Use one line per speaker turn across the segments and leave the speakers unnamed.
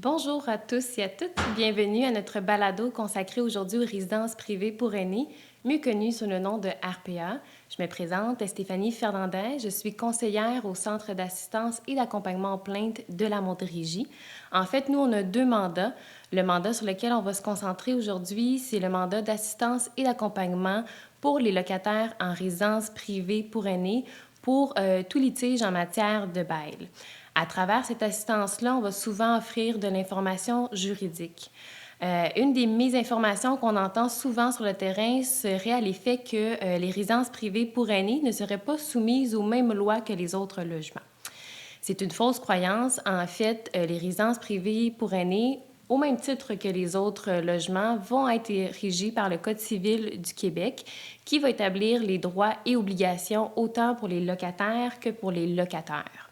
Bonjour à tous et à toutes. Bienvenue à notre balado consacré aujourd'hui aux résidences privées pour aînés, mieux connues sous le nom de RPA. Je me présente, Stéphanie Fernandez. Je suis conseillère au Centre d'assistance et d'accompagnement aux plaintes de la Montérégie. En fait, nous, on a deux mandats. Le mandat sur lequel on va se concentrer aujourd'hui, c'est le mandat d'assistance et d'accompagnement pour les locataires en résidence privée pour aînés pour tout litige en matière de bail. À travers cette assistance-là, on va souvent offrir de l'information juridique. Une des mésinformations qu'on entend souvent sur le terrain serait à l'effet que les résidences privées pour aînés ne seraient pas soumises aux mêmes lois que les autres logements. C'est une fausse croyance. En fait, les résidences privées pour aînés, au même titre que les autres logements, vont être régis par le Code civil du Québec, qui va établir les droits et obligations autant pour les locataires que pour les locataires.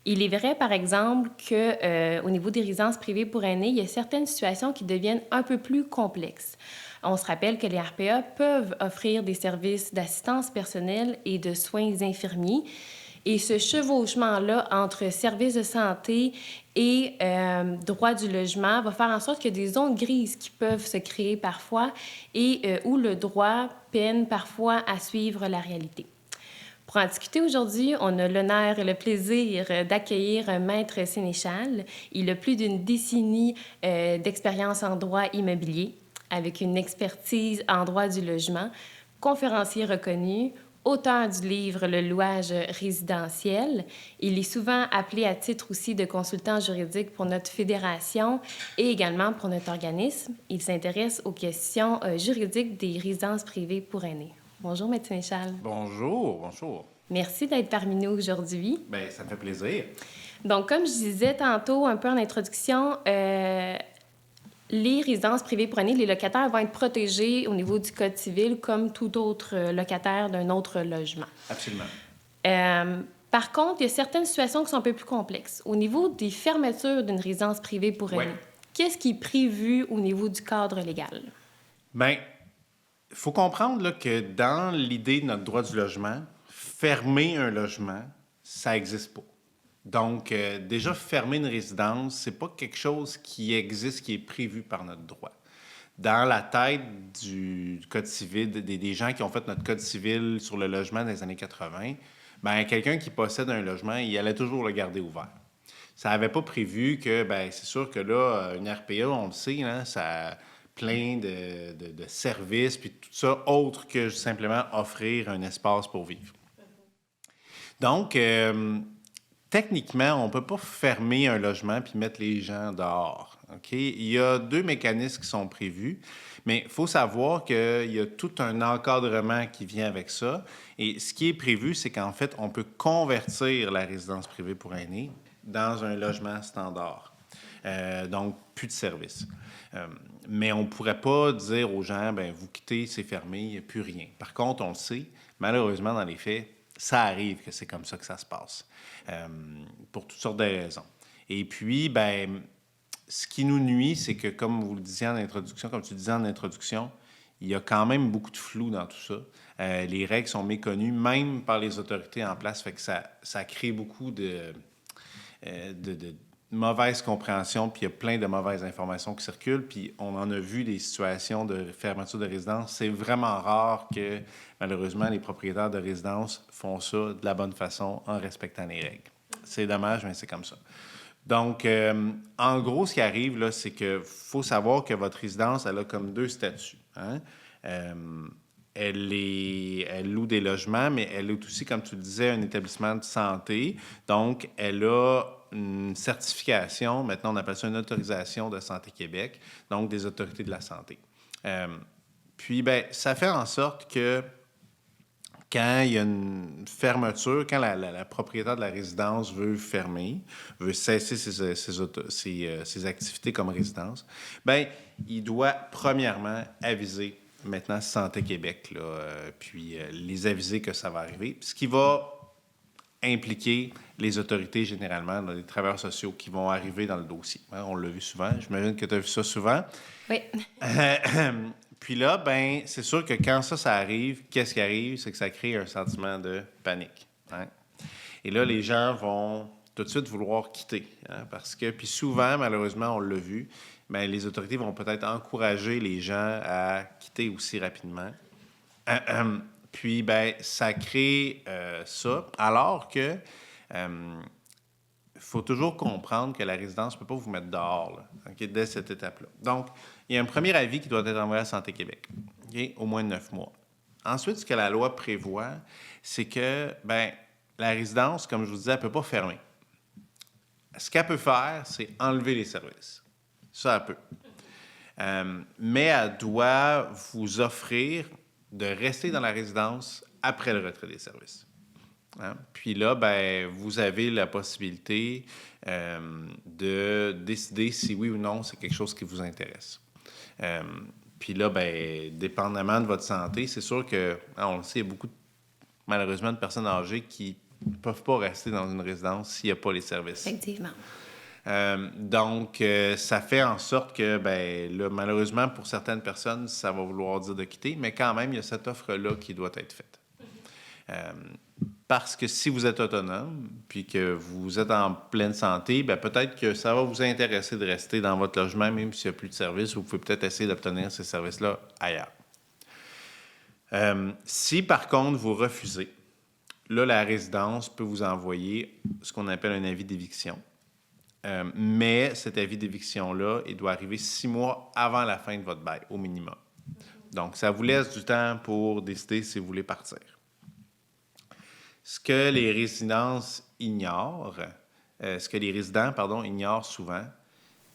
Il est vrai, par exemple, qu'au niveau des résidences privées pour aînés, il y a certaines situations qui deviennent un peu plus complexes. On se rappelle que les RPA peuvent offrir des services d'assistance personnelle et de soins infirmiers. Et ce chevauchement-là entre services de santé et droit du logement va faire en sorte qu'il y a des zones grises qui peuvent se créer parfois et où le droit peine parfois à suivre la réalité. Pour en discuter aujourd'hui, on a l'honneur et le plaisir d'accueillir Maître Sénéchal. Il a plus d'une décennie d'expérience en droit immobilier, avec une expertise en droit du logement, conférencier reconnu, auteur du livre Le louage résidentiel. Il est souvent appelé à titre aussi de consultant juridique pour notre fédération et également pour notre organisme. Il s'intéresse aux questions juridiques des résidences privées pour aînés. Bonjour, Maître Sénéchal.
Bonjour.
Merci d'être parmi nous aujourd'hui.
Bien, ça me fait plaisir.
Donc, comme je disais tantôt un peu en introduction, les résidences privées pour aînés, les locataires vont être protégés au niveau du Code civil comme tout autre locataire d'un autre logement.
Absolument.
Par contre, il y a certaines situations qui sont un peu plus complexes. Au niveau des fermetures d'une résidence privée pour aînés, qu'est-ce qui est prévu au niveau du cadre légal?
Bien, il faut comprendre là, que dans l'idée de notre droit du logement, fermer un logement, ça n'existe pas. Donc, déjà, fermer une résidence, c'est pas quelque chose qui existe, qui est prévu par notre droit. Dans la tête du Code civil, des gens qui ont fait notre Code civil sur le logement dans les années 80, bien, quelqu'un qui possède un logement, il allait toujours le garder ouvert. Ça n'avait pas prévu que, bien, c'est sûr que là, une RPA, on le sait, hein, ça plein de services, puis tout ça, autre que simplement offrir un espace pour vivre. Donc, techniquement, on ne peut pas fermer un logement puis mettre les gens dehors. OK? Il y a deux mécanismes qui sont prévus, mais il faut savoir qu'il y a tout un encadrement qui vient avec ça. Et ce qui est prévu, c'est qu'en fait, on peut convertir la résidence privée pour aînés dans un logement standard. Donc, plus de services. Mais on ne pourrait pas dire aux gens, bien, vous quittez, c'est fermé, il n'y a plus rien. Par contre, on le sait, malheureusement, dans les faits, ça arrive que c'est comme ça que ça se passe, pour toutes sortes de raisons. Et puis, ben, ce qui nous nuit, c'est que, comme vous le disiez en introduction, comme tu disais en introduction, il y a quand même beaucoup de flou dans tout ça. Les règles sont méconnues, même par les autorités en place, fait que ça crée beaucoup de mauvaise compréhension, puis il y a plein de mauvaises informations qui circulent, puis on en a vu des situations de fermeture de résidence. C'est vraiment rare que, malheureusement, les propriétaires de résidence font ça de la bonne façon en respectant les règles. C'est dommage, mais c'est comme ça. Donc, en gros, ce qui arrive, là, c'est qu'il faut savoir que votre résidence, elle a comme deux statuts. Hein? Elle loue des logements, mais elle est aussi, comme tu le disais, un établissement de santé. Donc, elle a une certification, maintenant on appelle ça une autorisation de Santé Québec, donc des autorités de la santé. Puis, bien, ça fait en sorte que quand il y a une fermeture, quand la propriétaire de la résidence veut fermer, veut cesser ses activités comme résidence, bien, il doit premièrement aviser maintenant Santé Québec, là, puis les aviser que ça va arriver, ce qui va impliquer les autorités généralement, les travailleurs sociaux qui vont arriver dans le dossier. Hein, on l'a vu souvent. J'imagine que tu as vu ça souvent.
Oui.
Puis là, ben, c'est sûr que quand ça arrive, qu'est-ce qui arrive? C'est que ça crée un sentiment de panique. Hein? Et là, les gens vont tout de suite vouloir quitter. Hein, parce que, puis souvent, malheureusement, on l'a vu, bien, les autorités vont peut-être encourager les gens à quitter aussi rapidement. Puis, ben, ça crée ça, alors que faut toujours comprendre que la résidence ne peut pas vous mettre dehors là, okay, dès cette étape-là. Donc, il y a un premier avis qui doit être envoyé à Santé Québec, okay, au moins 9 mois. Ensuite, ce que la loi prévoit, c'est que ben, la résidence, comme je vous disais, elle ne peut pas fermer. Ce qu'elle peut faire, c'est enlever les services. Ça, elle peut. Mais elle doit vous offrir de rester dans la résidence après le retrait des services. Hein? Puis là, ben, vous avez la possibilité de décider si oui ou non c'est quelque chose qui vous intéresse. Puis là, ben, dépendamment de votre santé, c'est sûr que, on le sait, il y a beaucoup, malheureusement, de personnes âgées qui ne peuvent pas rester dans une résidence s'il n'y a pas les services.
Effectivement.
Donc, ça fait en sorte que, ben, là, malheureusement, pour certaines personnes, ça va vouloir dire de quitter, mais quand même, il y a cette offre-là qui doit être faite. Parce que si vous êtes autonome, puis que vous êtes en pleine santé, bien, peut-être que ça va vous intéresser de rester dans votre logement, même s'il n'y a plus de services, vous pouvez peut-être essayer d'obtenir ces services-là ailleurs. Si, par contre, vous refusez, là, la résidence peut vous envoyer ce qu'on appelle un avis d'éviction. Mais cet avis d'éviction-là, il doit arriver 6 mois avant la fin de votre bail, au minimum. Donc, ça vous laisse du temps pour décider si vous voulez partir. Ce que les résidences ignorent, ignorent souvent,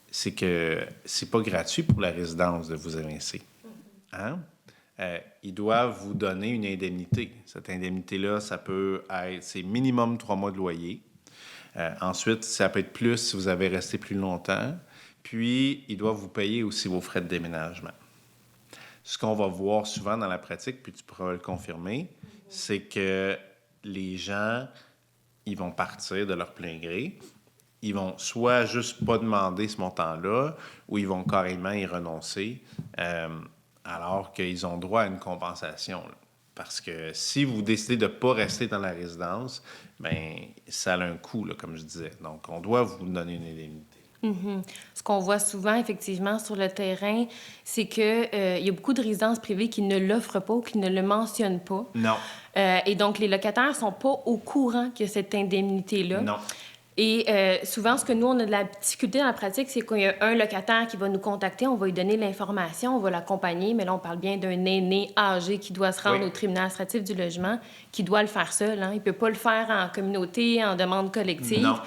c'est que c'est pas gratuit pour la résidence de vous évincer. Hein? Ils doivent vous donner une indemnité. Cette indemnité-là, ça peut être, c'est minimum 3 mois de loyer. Ensuite, ça peut être plus si vous avez resté plus longtemps. Puis, ils doivent vous payer aussi vos frais de déménagement. Ce qu'on va voir souvent dans la pratique, puis tu pourras le confirmer, c'est que les gens, ils vont partir de leur plein gré. Ils vont soit juste pas demander ce montant-là, ou ils vont carrément y renoncer, alors qu'ils ont droit à une compensation. Là. Parce que si vous décidez de ne pas rester dans la résidence, bien, ça a un coût, là, comme je disais. Donc, on doit vous donner une indemnité.
Mm-hmm. Ce qu'on voit souvent, effectivement, sur le terrain, c'est qu'il y a beaucoup de résidences privées qui ne l'offrent pas ou qui ne le mentionnent pas.
Non.
Et donc, les locataires ne sont pas au courant qu'il y a cette indemnité-là.
Non.
Et souvent, ce que nous, on a de la difficulté dans la pratique, c'est qu'il y a un locataire qui va nous contacter, on va lui donner l'information, on va l'accompagner, mais là, on parle bien d'un aîné âgé qui doit se rendre au tribunal administratif du logement, qui doit le faire seul. Hein. Il ne peut pas le faire en communauté, en demande collective.
Non.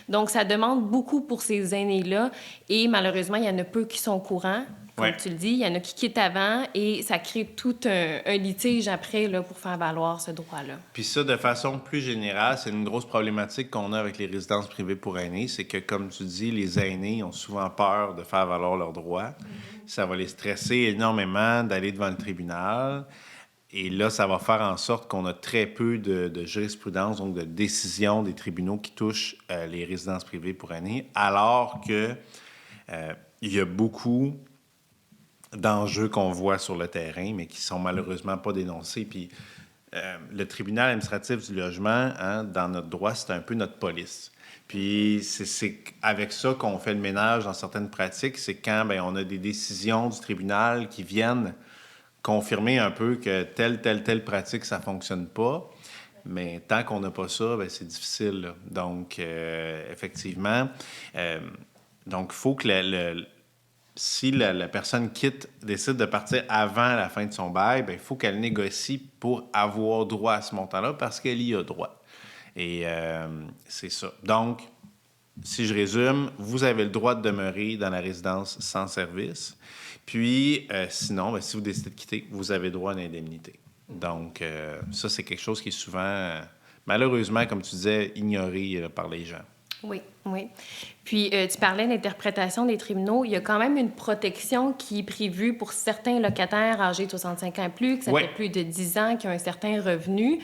Donc, ça demande beaucoup pour ces aînés-là. Et malheureusement, il y en a peu qui sont au courant. Comme tu le dis, il y en a qui quittent avant et ça crée tout un litige après là, pour faire valoir ce droit-là. Puis
ça, de façon plus générale, c'est une grosse problématique qu'on a avec les résidences privées pour aînés. C'est que, comme tu dis, les aînés ont souvent peur de faire valoir leurs droits. Mm-hmm. Ça va les stresser énormément d'aller devant le tribunal. Et là, ça va faire en sorte qu'on a très peu de jurisprudence, donc de décisions des tribunaux qui touchent les résidences privées pour aînés, alors que il y a beaucoup d'enjeux qu'on voit sur le terrain, mais qui sont malheureusement pas dénoncés. Puis le tribunal administratif du logement, hein, dans notre droit, c'est un peu notre police. Puis c'est avec ça qu'on fait le ménage dans certaines pratiques, c'est quand bien, on a des décisions du tribunal qui viennent confirmer un peu que telle pratique, ça fonctionne pas. Mais tant qu'on n'a pas ça, bien, c'est difficile. Là. Donc, effectivement, donc il faut que si la personne décide de partir avant la fin de son bail, bien, il faut qu'elle négocie pour avoir droit à ce montant-là parce qu'elle y a droit. Et c'est ça. Donc, si je résume, vous avez le droit de demeurer dans la résidence sans service. Puis, sinon, bien, si vous décidez de quitter, vous avez droit à une indemnité. Donc, ça, c'est quelque chose qui est souvent, malheureusement, comme tu disais, ignoré par les gens.
Oui, oui. Puis, tu parlais d'interprétation des tribunaux. Il y a quand même une protection qui est prévue pour certains locataires âgés de 65 ans et plus, que ça fait plus de 10 ans, qui ont un certain revenu.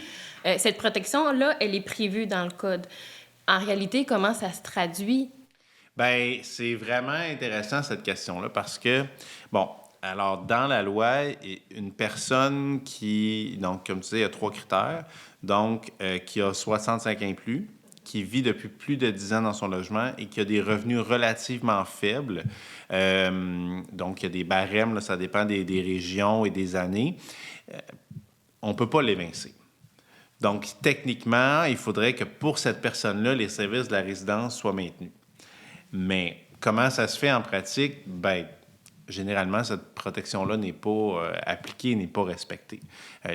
Cette protection-là, elle est prévue dans le Code. En réalité, comment ça se traduit?
Bien, c'est vraiment intéressant, cette question-là, parce que, bon, alors, dans la loi, une personne qui, donc, comme tu disais, il y a 3 critères, donc, qui a 65 ans et plus, qui vit depuis plus de 10 ans dans son logement et qui a des revenus relativement faibles, donc il y a des barèmes, là, ça dépend des régions et des années, on ne peut pas l'évincer. Donc, techniquement, il faudrait que pour cette personne-là, les services de la résidence soient maintenus. Mais comment ça se fait en pratique? Bien, généralement, cette protection-là n'est pas appliquée, n'est pas respectée.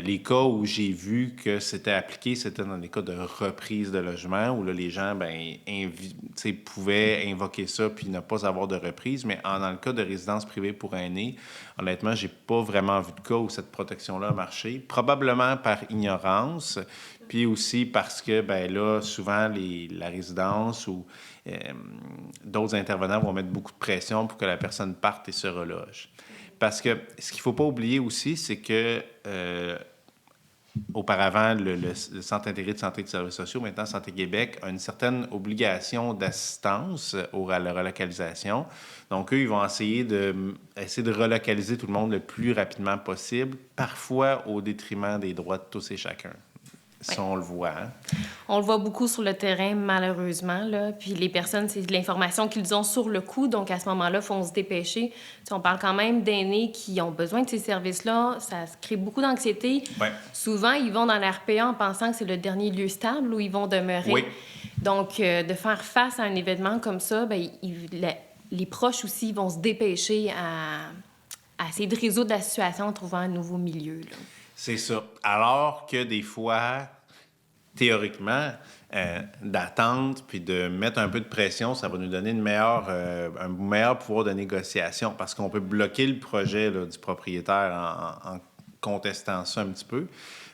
Les cas où j'ai vu que c'était appliqué, c'était dans des cas de reprise de logement, où là, les gens pouvaient invoquer ça puis ne pas avoir de reprise. Mais dans le cas de résidence privée pour aînés, honnêtement, j'ai pas vraiment vu de cas où cette protection-là a marché. Probablement par ignorance, puis aussi parce que, ben là, souvent, la résidence ou d'autres intervenants vont mettre beaucoup de pression pour que la personne parte et se reloge. Parce que ce qu'il ne faut pas oublier aussi, c'est que auparavant, le Centre intégré de santé et de services sociaux, maintenant Santé Québec, a une certaine obligation d'assistance à la relocalisation. Donc, eux, ils vont essayer de relocaliser tout le monde le plus rapidement possible, parfois au détriment des droits de tous et chacun. Ça, on le voit. Hein?
On le voit beaucoup sur le terrain, malheureusement. Là. Puis les personnes, c'est de l'information qu'ils ont sur le coup. Donc, à ce moment-là, il faut se dépêcher. T'sais, on parle quand même d'aînés qui ont besoin de ces services-là. Ça crée beaucoup d'anxiété.
Ouais.
Souvent, ils vont dans l'RPA en pensant que c'est le dernier lieu stable où ils vont demeurer.
Oui.
Donc, de faire face à un événement comme ça, bien, les proches aussi vont se dépêcher à essayer de résoudre la situation en trouvant un nouveau milieu. Là.
C'est ça. Alors que des fois, théoriquement, d'attendre puis de mettre un peu de pression, ça va nous donner un meilleur pouvoir de négociation parce qu'on peut bloquer le projet là, du propriétaire en contestant ça un petit peu.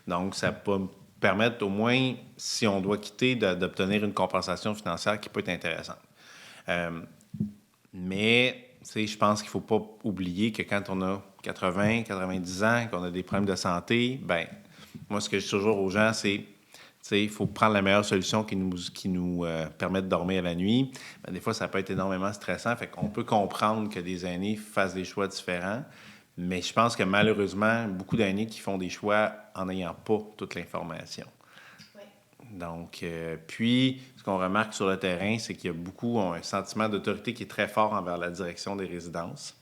Donc, ça peut permettre au moins, si on doit quitter, d'obtenir une compensation financière qui peut être intéressante. Mais, tu sais, je pense qu'il ne faut pas oublier que quand on a 80, 90 ans, qu'on a des problèmes de santé, ben moi, ce que je dis toujours aux gens, c'est il faut prendre la meilleure solution qui nous permet de dormir la nuit. Ben, des fois, ça peut être énormément stressant. Fait qu'on peut comprendre que des aînés fassent des choix différents. Mais je pense que malheureusement, beaucoup d'aînés qui font des choix en n'ayant pas toute l'information. Oui. Donc, puis, ce qu'on remarque sur le terrain, c'est qu'il y a beaucoup ont un sentiment d'autorité qui est très fort envers la direction des résidences.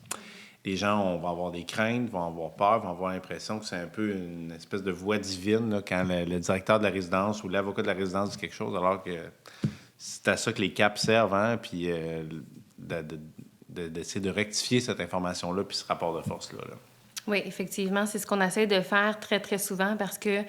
Les gens vont avoir des craintes, vont avoir peur, vont avoir l'impression que c'est un peu une espèce de voix divine là, quand le directeur de la résidence ou l'avocat de la résidence dit quelque chose, alors que c'est à ça que les CAP servent, hein, puis d'essayer de rectifier cette information-là puis ce rapport de force-là. Là.
Oui, effectivement, c'est ce qu'on essaie de faire très, très souvent parce que,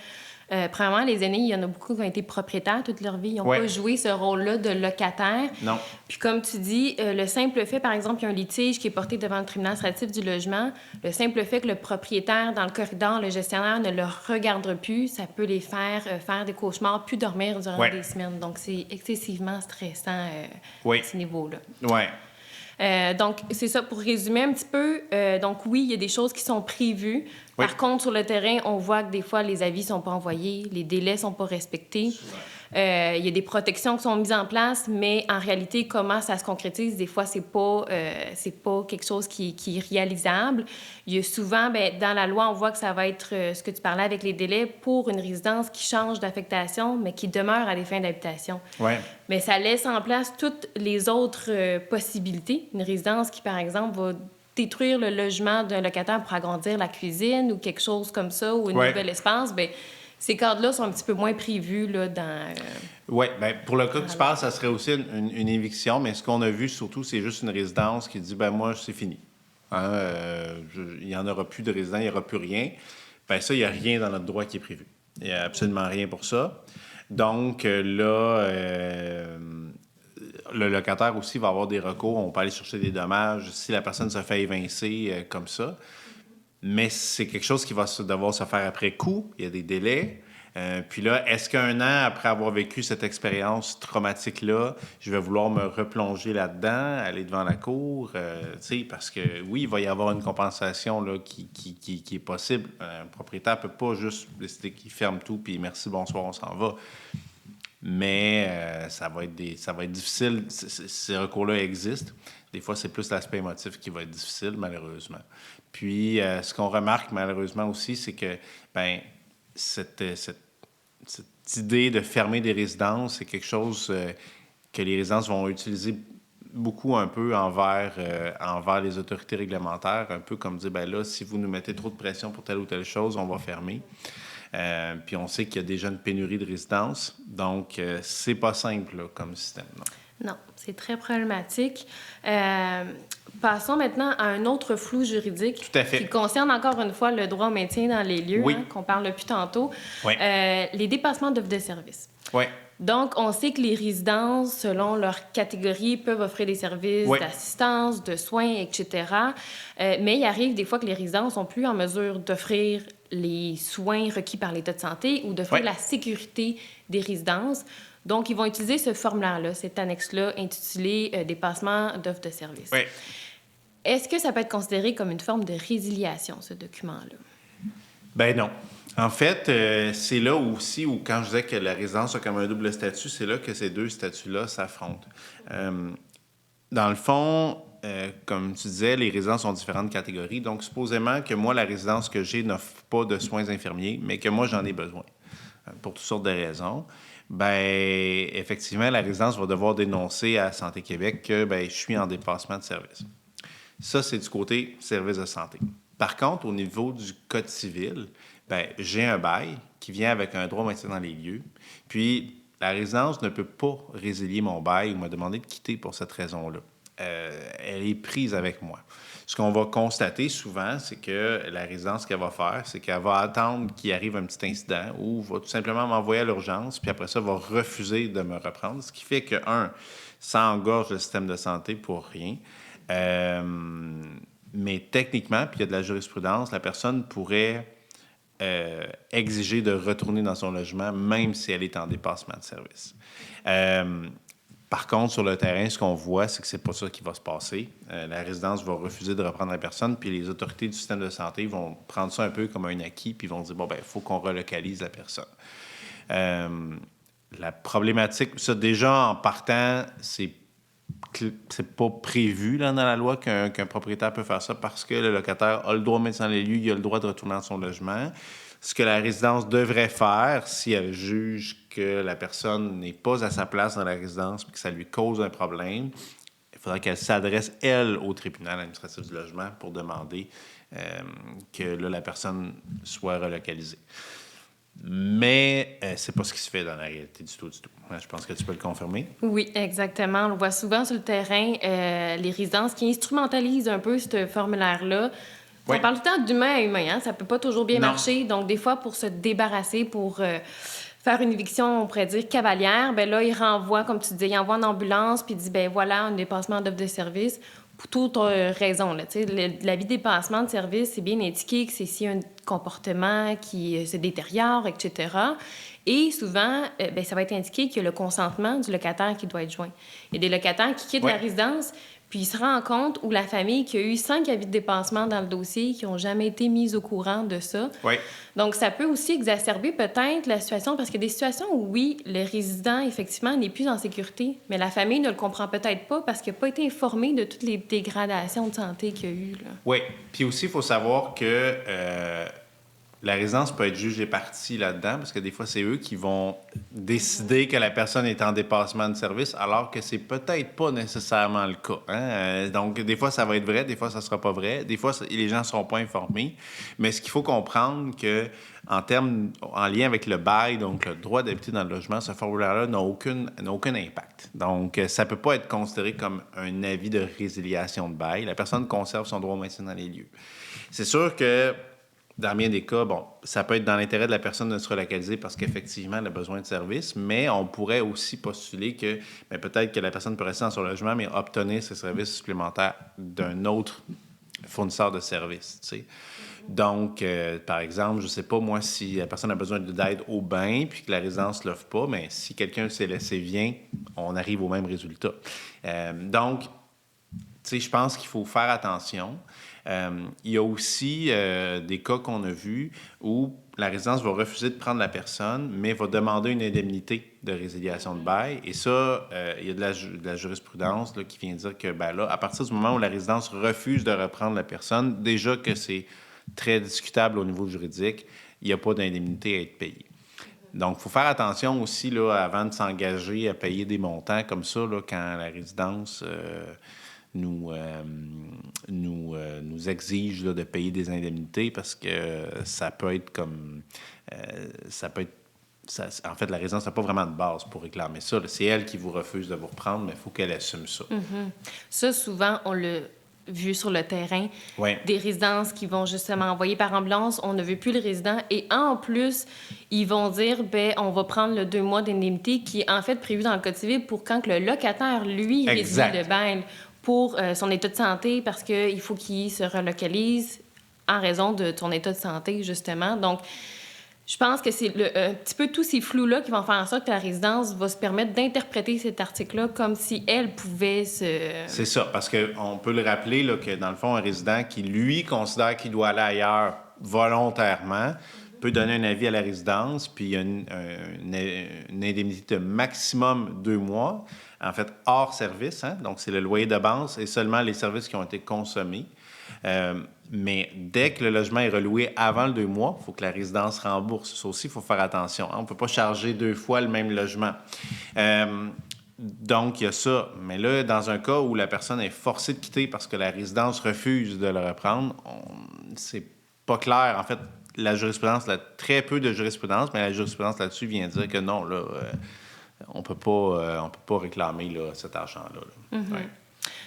premièrement, les aînés, il y en a beaucoup qui ont été propriétaires toute leur vie. Ils n'ont pas joué ce rôle-là de locataire.
Non.
Puis comme tu dis, le simple fait, par exemple, qu'il y a un litige qui est porté devant le tribunal administratif du logement, le simple fait que le propriétaire, dans le corridor, le gestionnaire ne le regarde plus, ça peut les faire faire des cauchemars, puis dormir durant des semaines. Donc, c'est excessivement stressant à ce niveau-là.
Oui.
Donc, c'est ça, pour résumer un petit peu. Donc, oui, il y a des choses qui sont prévues.
Oui.
Par contre, sur le terrain, on voit que des fois, les avis ne sont pas envoyés, les délais ne sont pas respectés. Il y a des protections qui sont mises en place, mais en réalité, comment ça se concrétise, des fois, c'est pas quelque chose qui est réalisable. Il y a souvent, bien, dans la loi, on voit que ça va être ce que tu parlais avec les délais pour une résidence qui change d'affectation, mais qui demeure à des fins d'habitation.
Oui.
Mais ça laisse en place toutes les autres possibilités. Une résidence qui, par exemple, va détruire le logement d'un locataire pour agrandir la cuisine ou quelque chose comme ça, ou un nouvel espace, bien, ces cadres-là sont un petit peu moins prévus là, dans...
Oui, bien, pour le cas que tu parles, ça serait aussi une éviction, mais ce qu'on a vu surtout, c'est juste une résidence qui dit, ben moi, c'est fini. Hein, il n'y en aura plus de résidents, il n'y aura plus rien. Bien ça, il n'y a rien dans notre droit qui est prévu. Il n'y a absolument rien pour ça. Donc là, le locataire aussi va avoir des recours. On peut aller chercher des dommages si la personne se fait évincer comme ça. Mais c'est quelque chose qui va devoir se faire après coup. Il y a des délais. Puis là, est-ce qu'un an après avoir vécu cette expérience traumatique-là, je vais vouloir me replonger là-dedans, aller devant la cour? Parce que oui, il va y avoir une compensation là, qui est possible. Un propriétaire ne peut pas juste décider qu'il ferme tout puis merci, bonsoir, on s'en va. Mais ça va être difficile. Ces recours-là existent. Des fois, c'est plus l'aspect émotif qui va être difficile, malheureusement. Puis, ce qu'on remarque, malheureusement aussi, c'est que cette cette idée de fermer des résidences, c'est quelque chose que les résidences vont utiliser beaucoup un peu envers les autorités réglementaires, un peu comme dire, ben là, si vous nous mettez trop de pression pour telle ou telle chose, on va fermer. Puis on sait qu'il y a déjà une pénurie de résidences, donc c'est pas simple là, comme système.
Non, c'est très problématique. Passons maintenant à un autre flou juridique
Tout à fait.
qui concerne encore une fois le droit au maintien dans les lieux,
Oui.
qu'on parle depuis tantôt.
Oui.
Les dépassements d'offres de services.
Oui.
Donc, on sait que les résidences, selon leur catégorie, peuvent offrir des services
Oui.
d'assistance, de soins, etc. Mais il arrive des fois que les résidences sont plus en mesure d'offrir les soins requis par l'État de santé ou d'offrir la sécurité des résidences. Donc, ils vont utiliser ce formulaire-là, cette annexe-là, intitulée Dépassement d'offres de services.
Oui.
Est-ce que ça peut être considéré comme une forme de résiliation, ce document-là?
Ben non. En fait, c'est là aussi où, quand je disais que la résidence a comme un double statut, c'est là que ces deux statuts-là s'affrontent. Dans le fond, comme tu disais, les résidences ont différentes catégories. Donc, supposément que moi, la résidence que j'ai n'offre pas de soins infirmiers, mais que moi, j'en ai besoin, pour toutes sortes de raisons. Ben effectivement, la résidence va devoir dénoncer à Santé Québec que je suis en dépassement de service. Ça, c'est du côté service de santé. Par contre, au niveau du code civil, j'ai un bail qui vient avec un droit au maintien dans les lieux. Puis, la résidence ne peut pas résilier mon bail ou me demander de quitter pour cette raison-là. Elle est prise avec moi. Ce qu'on va constater souvent, c'est que la résidence, ce qu'elle va faire, c'est qu'elle va attendre qu'il arrive un petit incident ou va tout simplement m'envoyer à l'urgence, puis après ça, va refuser de me reprendre. Ce qui fait que, ça engorge le système de santé pour rien. Mais techniquement, puis il y a de la jurisprudence, la personne pourrait exiger de retourner dans son logement, même si elle est en dépassement de service. Par contre, sur le terrain, ce qu'on voit, c'est que c'est pas ça qui va se passer. La résidence va refuser de reprendre la personne, puis les autorités du système de santé vont prendre ça un peu comme un acquis, puis vont dire, il faut qu'on relocalise la personne. La problématique, ça, déjà, en partant, c'est pas prévu là, dans la loi qu'un propriétaire peut faire ça parce que le locataire a le droit de mettre dans les lieux, il a le droit de retourner dans son logement. Ce que la résidence devrait faire, si elle juge que la personne n'est pas à sa place dans la résidence et que ça lui cause un problème, il faudrait qu'elle s'adresse, elle, au tribunal administratif du logement pour demander que là, la personne soit relocalisée. Mais c'est pas ce qui se fait dans la réalité du tout. Je pense que tu peux le confirmer.
Oui, exactement. On le voit souvent sur le terrain, les résidences qui instrumentalisent un peu ce formulaire-là.
Oui.
On parle tout le temps d'humain à humain, hein? Ça peut pas toujours bien
Non.
marcher. Donc, des fois, pour se débarrasser, pour faire une éviction, on pourrait dire, cavalière, là, il renvoie, comme tu disais, il envoie une ambulance, puis il dit, voilà, un dépassement d'offre de service, pour toute raison. Là, l'avis de dépassement de service, c'est bien indiqué que c'est si un comportement qui se détériore, etc. Et souvent, ça va être indiqué qu'il y a le consentement du locataire qui doit être joint. Il y a des locataires qui quittent la résidence, puis ils se rendent compte où la famille qui a eu 5 avis de dépassement dans le dossier qui n'ont jamais été mis au courant de ça.
Oui.
Donc, ça peut aussi exacerber peut-être la situation, parce qu'il y a des situations où, oui, le résident, effectivement, n'est plus en sécurité, mais la famille ne le comprend peut-être pas parce qu'il n'a pas été informé de toutes les dégradations de santé qu'il y a eu. Là.
Oui. Puis aussi, il faut savoir que la résidence peut être juge et partie là-dedans, parce que des fois, c'est eux qui vont décider que la personne est en dépassement de service, alors que c'est peut-être pas nécessairement le cas. Hein? Donc, des fois, ça va être vrai, des fois, ça sera pas vrai. Des fois, les gens ne seront pas informés. Mais ce qu'il faut comprendre, que en lien avec le bail, donc le droit d'habiter dans le logement, ce formulaire-là n'a aucun impact. Donc, ça peut pas être considéré comme un avis de résiliation de bail. La personne conserve son droit au maintien dans les lieux. C'est sûr que dans bien des cas, ça peut être dans l'intérêt de la personne de se relocaliser parce qu'effectivement, elle a besoin de services, mais on pourrait aussi postuler que peut-être que la personne peut rester dans son logement, mais obtenir ses services supplémentaires d'un autre fournisseur de services, tu sais. Donc, par exemple, je ne sais pas, moi, si la personne a besoin d'aide au bain puis que la résidence ne l'offre pas, mais si quelqu'un s'est laissé vient, on arrive au même résultat. Donc, tu sais, je pense qu'il faut faire attention. Il y a aussi des cas qu'on a vus où la résidence va refuser de prendre la personne, mais va demander une indemnité de résiliation de bail. Et ça, il y a de la jurisprudence là, qui vient dire que, là, à partir du moment où la résidence refuse de reprendre la personne, déjà que c'est très discutable au niveau juridique, il n'y a pas d'indemnité à être payée. Donc, il faut faire attention aussi là, avant de s'engager à payer des montants comme ça là, quand la résidence nous exige là, de payer des indemnités parce que ça peut être comme... en fait, la résidence n'a pas vraiment de base pour réclamer ça. Là. C'est elle qui vous refuse de vous reprendre, mais il faut qu'elle assume ça.
Ça, souvent, on l'a vu sur le terrain.
Oui.
Des résidences qui vont justement envoyer par ambulance, on ne veut plus le résident. Et en plus, ils vont dire, ben on va prendre le 2 mois d'indemnité qui est en fait prévu dans le Code civil pour quand que le locataire, lui, résilie le bail pour son état de santé parce qu'il faut qu'il se relocalise en raison de ton état de santé, justement. Donc, je pense que c'est un petit peu tous ces flous-là qui vont faire en sorte que la résidence va se permettre d'interpréter cet article-là comme si elle pouvait se...
C'est ça, parce qu'on peut le rappeler là, que, dans le fond, un résident qui, lui, considère qu'il doit aller ailleurs volontairement peut donner un avis à la résidence, puis il y a une indemnité de maximum 2 mois, en fait, hors service, hein? Donc c'est le loyer de base et seulement les services qui ont été consommés. Mais dès que le logement est reloué avant le 2 mois, il faut que la résidence rembourse. Ça aussi, il faut faire attention. Hein? On ne peut pas charger 2 fois le même logement. Donc, il y a ça. Mais là, dans un cas où la personne est forcée de quitter parce que la résidence refuse de le reprendre, c'est pas clair. En fait, la jurisprudence, très peu de jurisprudence, mais la jurisprudence là-dessus vient dire que non, là, on peut pas réclamer là, cet argent-là. Là. Ouais.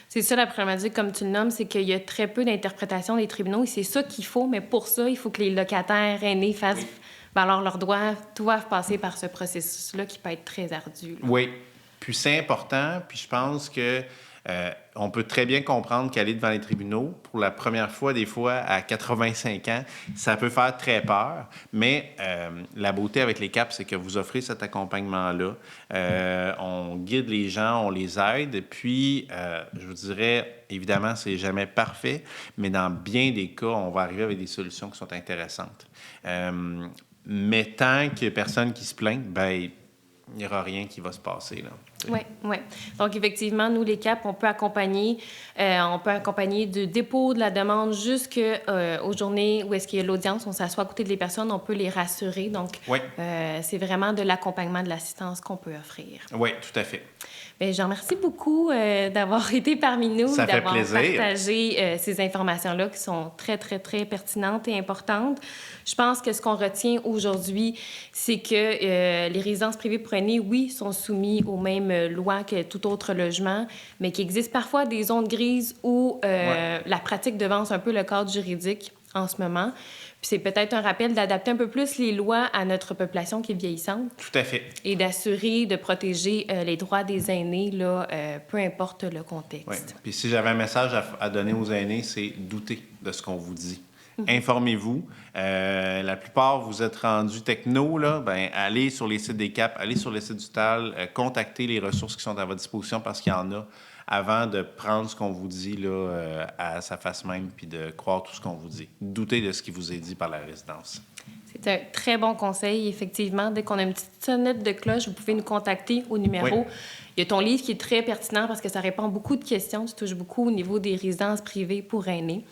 C'est ça la problématique, comme tu le nommes, c'est qu'il y a très peu d'interprétation des tribunaux et c'est ça qu'il faut, mais pour ça, il faut que les locataires aînés fassent valoir leurs droits, doivent passer par ce processus-là qui peut être très ardu. Là.
Oui, puis c'est important, puis je pense que on peut très bien comprendre qu'aller devant les tribunaux, pour la première fois, des fois, à 85 ans, ça peut faire très peur, mais la beauté avec les CAP, c'est que vous offrez cet accompagnement-là. On guide les gens, on les aide, puis je vous dirais, évidemment, c'est jamais parfait, mais dans bien des cas, on va arriver avec des solutions qui sont intéressantes. Mais tant qu'il n'y a personne qui se plaint, ben il n'y aura rien qui va se passer, là.
Oui, oui. Donc, effectivement, nous, les CAP, on peut accompagner du dépôt de la demande jusqu'aux journées où est-ce qu'il y a l'audience, on s'assoit à côté des personnes, on peut les rassurer. Donc, c'est vraiment de l'accompagnement, de l'assistance qu'on peut offrir.
Oui, tout à fait.
Bien, je remercie beaucoup d'avoir été parmi nous,
ça
d'avoir
fait plaisir.
partagé ces informations-là qui sont très, très, très pertinentes et importantes. Je pense que ce qu'on retient aujourd'hui, c'est que les résidences privées pour aînés, oui, sont soumis aux mêmes lois que tout autre logement, mais qu'il existe parfois des zones grises où la pratique devance un peu le cadre juridique en ce moment. Puis c'est peut-être un rappel d'adapter un peu plus les lois à notre population qui est vieillissante.
Tout à fait.
Et d'assurer, de protéger les droits des aînés, là, peu importe le contexte.
Oui. Puis si j'avais un message à donner aux aînés, c'est douter de ce qu'on vous dit. Informez-vous. La plupart, vous êtes rendus techno, là, ben allez sur les sites des CAP, allez sur les sites du TAL, contactez les ressources qui sont à votre disposition parce qu'il y en a avant de prendre ce qu'on vous dit là, à sa face même puis de croire tout ce qu'on vous dit. Doutez de ce qui vous est dit par la résidence.
C'est un très bon conseil, effectivement. Dès qu'on a une petite sonnette de cloche, vous pouvez nous contacter au numéro.
Oui.
Il y a ton livre qui est très pertinent parce que ça répond à beaucoup de questions. Tu touches beaucoup au niveau des résidences privées pour aînés.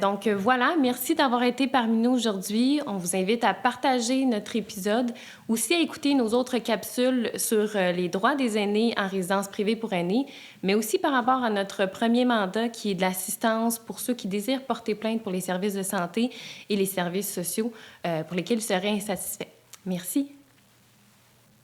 Donc voilà, merci d'avoir été parmi nous aujourd'hui. On vous invite à partager notre épisode, aussi à écouter nos autres capsules sur les droits des aînés en résidence privée pour aînés, mais aussi par rapport à notre premier mandat qui est de l'assistance pour ceux qui désirent porter plainte pour les services de santé et les services sociaux pour lesquels ils seraient insatisfaits. Merci.